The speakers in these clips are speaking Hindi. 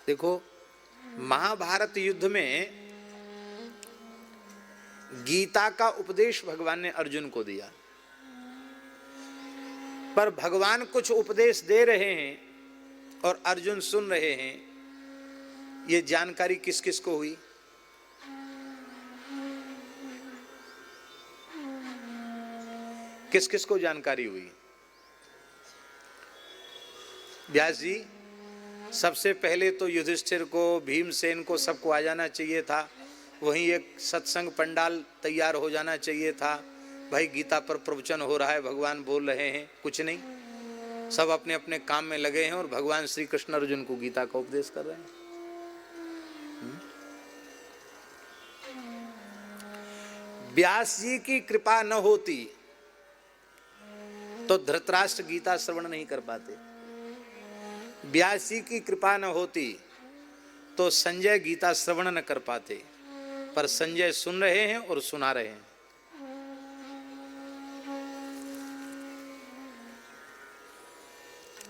देखो, महाभारत युद्ध में गीता का उपदेश भगवान ने अर्जुन को दिया, पर भगवान कुछ उपदेश दे रहे हैं और अर्जुन सुन रहे हैं। ये जानकारी किस किस को हुई? किस किस को जानकारी हुई? व्यास जी, सबसे पहले तो युधिष्ठिर को, भीमसेन को, सबको आ जाना चाहिए था। वहीं एक सत्संग पंडाल तैयार हो जाना चाहिए था। भाई गीता पर प्रवचन हो रहा है, भगवान बोल रहे हैं, कुछ नहीं, सब अपने अपने काम में लगे हैं और भगवान श्री कृष्ण अर्जुन को गीता का उपदेश कर रहे हैं। व्यास जी की कृपा न होती तो धृतराष्ट्र गीता श्रवण नहीं कर पाते। व्यास जी की कृपा न होती तो संजय गीता श्रवण न कर पाते, पर संजय सुन रहे हैं और सुना रहे हैं।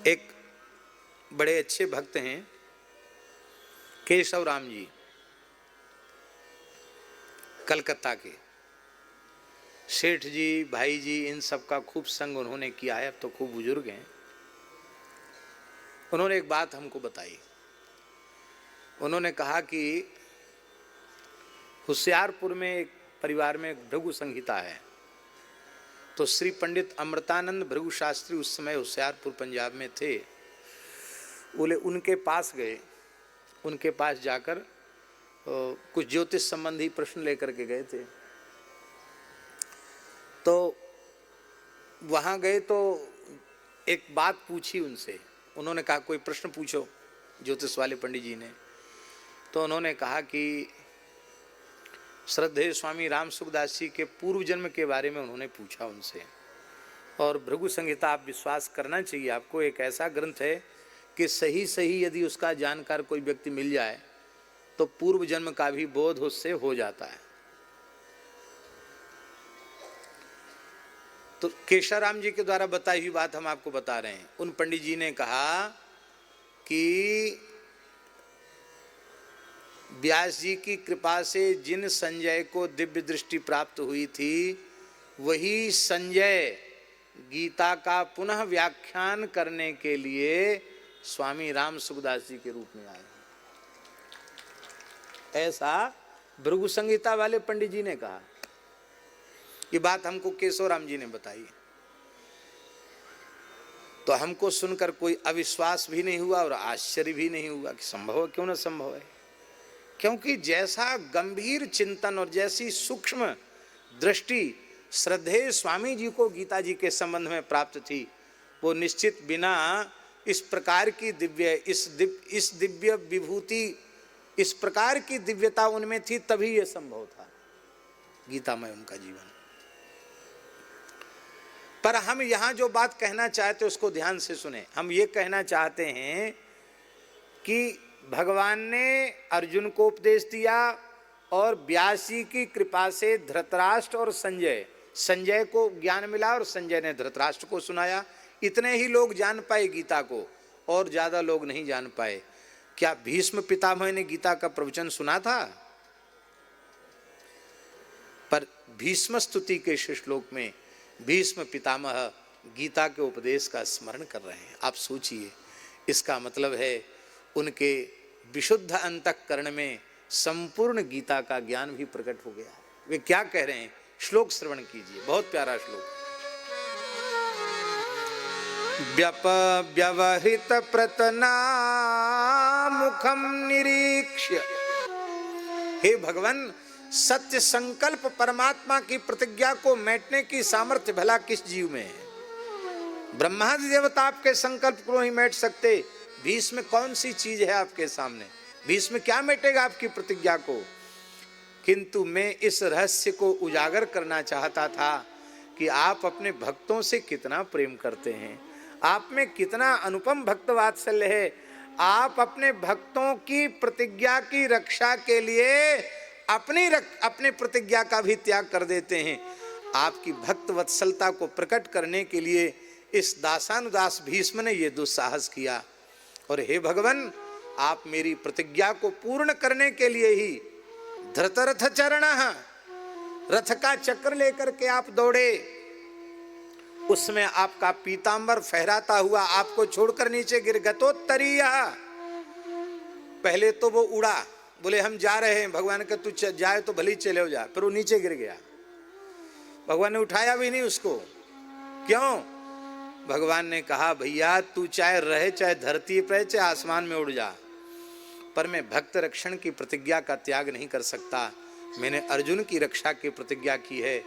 एक बड़े अच्छे भक्त हैं केशव राम जी, कलकत्ता के। सेठ जी, भाई जी, इन सब का खूब संग उन्होंने किया है, अब तो खूब बुजुर्ग हैं। उन्होंने एक बात हमको बताई। उन्होंने कहा कि होशियारपुर में एक परिवार में भृगु संहिता है, तो श्री पंडित अमृतानंद भृगु शास्त्री उस समय होशियारपुर पंजाब में थे। बोले उनके पास गए, उनके पास जाकर कुछ ज्योतिष संबंधी प्रश्न लेकर के गए थे। तो वहाँ गए तो एक बात पूछी उनसे। उन्होंने कहा कोई प्रश्न पूछो, ज्योतिष वाले पंडित जी ने। तो उन्होंने कहा कि श्रद्धेय स्वामी राम सुखदास जी के पूर्व जन्म के बारे में उन्होंने पूछा उनसे। और भृगु संहिता आप विश्वास करना चाहिए, आपको एक ऐसा ग्रंथ है कि सही सही यदि उसका जानकार कोई व्यक्ति मिल जाए तो पूर्व जन्म का भी बोध उससे हो जाता है। तो केशाराम जी के द्वारा बताई हुई बात हम आपको बता रहे हैं। उन पंडित जी ने कहा कि व्यास जी की कृपा से जिन संजय को दिव्य दृष्टि प्राप्त हुई थी, वही संजय गीता का पुनः व्याख्यान करने के लिए स्वामी राम सुखदास जी के रूप में आए। ऐसा भृगु संहिता वाले पंडित जी ने कहा। ये बात हमको केशवराम जी ने बताई। तो हमको सुनकर कोई अविश्वास भी नहीं हुआ और आश्चर्य भी नहीं हुआ कि संभव है, क्यों ना संभव है। क्योंकि जैसा गंभीर चिंतन और जैसी सूक्ष्म दृष्टि श्रद्धेय स्वामी जी को गीता जी के संबंध में प्राप्त थी, वो निश्चित बिना इस प्रकार की इस दिव्य विभूति, इस प्रकार की दिव्यता उनमें थी, तभी ये संभव था गीता में उनका जीवन। पर हम यहाँ जो बात कहना चाहते उसको ध्यान से सुने। हम ये कहना चाहते हैं कि भगवान ने अर्जुन को उपदेश दिया और व्यास जी की कृपा से धृतराष्ट्र और संजय को ज्ञान मिला और संजय ने धृतराष्ट्र को सुनाया। इतने ही लोग जान पाए गीता को, और ज्यादा लोग नहीं जान पाए। क्या भीष्म पितामह ने गीता का प्रवचन सुना था? पर भीष्म स्तुति के श्लोक में भीष्म पितामह गीता के उपदेश का स्मरण कर रहे हैं। आप सोचिए, इसका मतलब है उनके विशुद्ध अंतःकरण में संपूर्ण गीता का ज्ञान भी प्रकट हो गया। वे क्या कह रहे हैं, श्लोक श्रवण कीजिए, बहुत प्यारा श्लोक। व्यवहृत प्रतना मुखम निरीक्ष्य। हे भगवान, सत्य संकल्प परमात्मा की प्रतिज्ञा को मेटने की सामर्थ्य भला किस जीव में है? ब्रह्मादि देवता आपके संकल्प को नहीं मेट सकते। भीष्म कौन सी चीज है आपके सामने? भीष्म क्या मेटेगा आपकी प्रतिज्ञा को? किंतु मैं इस रहस्य को उजागर करना चाहता था कि आप अपने भक्तों से कितना प्रेम करते हैं, आप में कितना अनुपम भक्त वात्सल्य है। आप अपने भक्तों की प्रतिज्ञा की रक्षा के लिए अपने प्रतिज्ञा का भी त्याग कर देते हैं। आपकी भक्त वत्सलता को प्रकट करने के लिए इस दासानुदास भीष्म ने यह दुस्साहस किया। और हे भगवान, आप मेरी प्रतिज्ञा को पूर्ण करने के लिए ही धृतरथ चरणः, रथ का चक्र लेकर के आप दौड़े, उसमें आपका पीतांबर फहराता हुआ आपको छोड़कर नीचे गिर गतोत्तरीय। पहले तो वो उड़ा, बोले हम जा रहे हैं, भगवान का तू जाए तो भली चले हो जा, पर वो नीचे गिर गया। भगवान ने उठाया भी नहीं उसको। क्यों? भगवान ने कहा भैया तू चाहे रहे चाहे धरती पर चाहे आसमान में उड़ जा, पर मैं भक्त रक्षण की प्रतिज्ञा का त्याग नहीं कर सकता। मैंने अर्जुन की रक्षा की प्रतिज्ञा की है,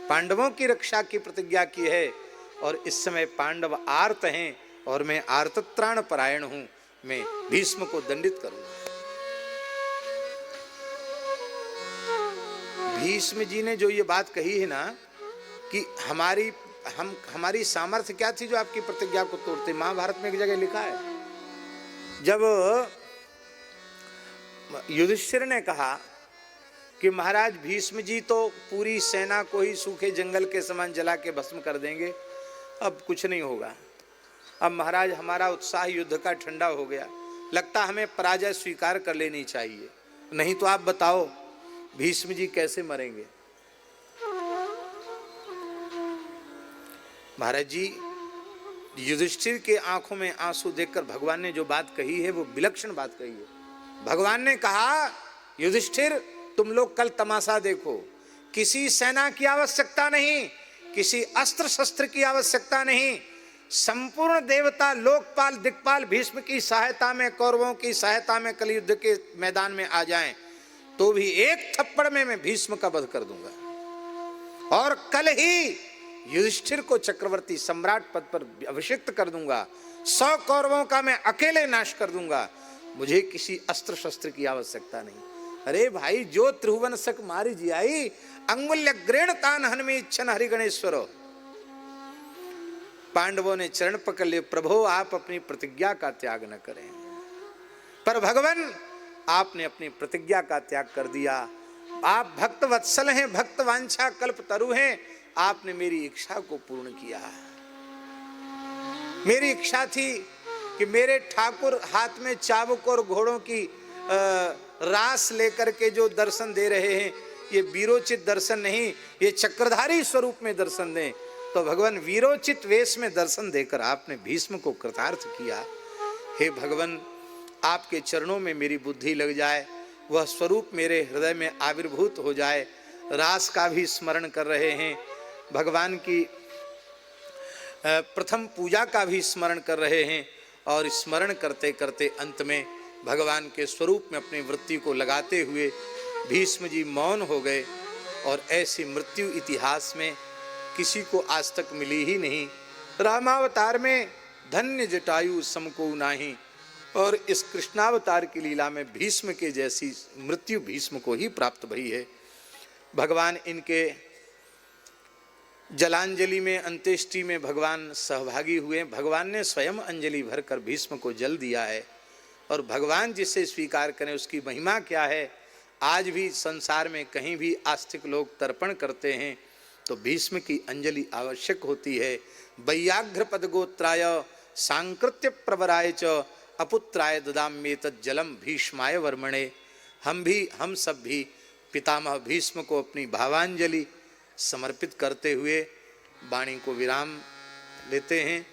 पांडवों की रक्षा की प्रतिज्ञा की है, और इस समय पांडव आर्त हैं और मैं आर्तत्राण परायण हूं। मैं भीष्म को दंडित करूंगा। भीष्म जी ने जो ये बात कही है ना कि हमारी सामर्थ्य क्या थी जो आपकी प्रतिज्ञा को तोड़ते, महाभारत में एक जगह लिखा है, जब युधिष्ठिर ने कहा कि महाराज भीष्म जी तो पूरी सेना को ही सूखे जंगल के समान जला के भस्म कर देंगे, अब कुछ नहीं होगा। अब महाराज हमारा उत्साह युद्ध का ठंडा हो गया, लगता हमें पराजय स्वीकार कर लेनी चाहिए, नहीं तो आप बताओ भीष्म जी कैसे मरेंगे। महाराज जी युधिष्ठिर के आंखों में आंसू देखकर भगवान ने जो बात कही है वो विलक्षण बात कही है। भगवान ने कहा युधिष्ठिर तुम लोग कल तमाशा देखो, किसी सेना की आवश्यकता नहीं, किसी अस्त्र शस्त्र की आवश्यकता नहीं, संपूर्ण देवता लोकपाल दिक्पाल भीष्म की सहायता में, कौरवों की सहायता में कलयुद्ध के मैदान में आ जाएं तो भी एक थप्पड़ में मैं भीष्म का वध कर दूंगा और कल ही युधिष्ठिर को चक्रवर्ती सम्राट पद पर अभिषिक्त कर दूंगा। 100 कौरवों का मैं अकेले नाश कर दूंगा, मुझे किसी अस्त्र शस्त्र की आवश्यकता नहीं। अरे भाई जो त्रिभुवन सक मारी जियाई अंगुल्य ग्रेण तान हनमी इच्छन हरि गणेश्वरो। पांडवों ने चरण पकड़ लिए, प्रभु आप अपनी प्रतिज्ञा का त्याग न करें। पर भगवान आपने अपनी प्रतिज्ञा का त्याग कर दिया। आप भक्त वत्सल हैं, भक्त वांछा कल्प तरु हैं, आपने मेरी इच्छा को पूर्ण किया। मेरी इच्छा थी कि मेरे ठाकुर हाथ में चाबुक और घोड़ों की रास लेकर के जो दर्शन दे रहे हैं, ये वीरोचित दर्शन नहीं, ये चक्रधारी स्वरूप में दर्शन दें। तो भगवान वीरोचित वेश में दर्शन देकर आपने भीष्म को कृतार्थ किया। हे भगवान आपके चरणों में मेरी बुद्धि लग जाए, वह स्वरूप मेरे हृदय में आविर्भूत हो जाए। रास का भी स्मरण कर रहे हैं, भगवान की प्रथम पूजा का भी स्मरण कर रहे हैं, और स्मरण करते करते अंत में भगवान के स्वरूप में अपनी वृत्ति को लगाते हुए भीष्म जी मौन हो गए। और ऐसी मृत्यु इतिहास में किसी को आज तक मिली ही नहीं। रामावतार में धन्य जटायु समको नाही, और इस कृष्णावतार की लीला में भीष्म के जैसी मृत्यु भीष्म को ही प्राप्त भई है। भगवान इनके जलांजलि में, अंत्येष्टि में भगवान सहभागी हुए। भगवान ने स्वयं अंजलि भरकर भीष्म को जल दिया है, और भगवान जिसे स्वीकार करें उसकी महिमा क्या है। आज भी संसार में कहीं भी आस्तिक लोग तर्पण करते हैं तो भीष्म की अंजलि आवश्यक होती है। वैयाघ्र पदगोत्राय सांकृत्य प्रवराय च अपुत्राय ददाम्येतत् जलम भीष्माय वर्मणे। हम सब भी पितामह भीष्म को अपनी भावांजलि समर्पित करते हुए वाणी को विराम लेते हैं।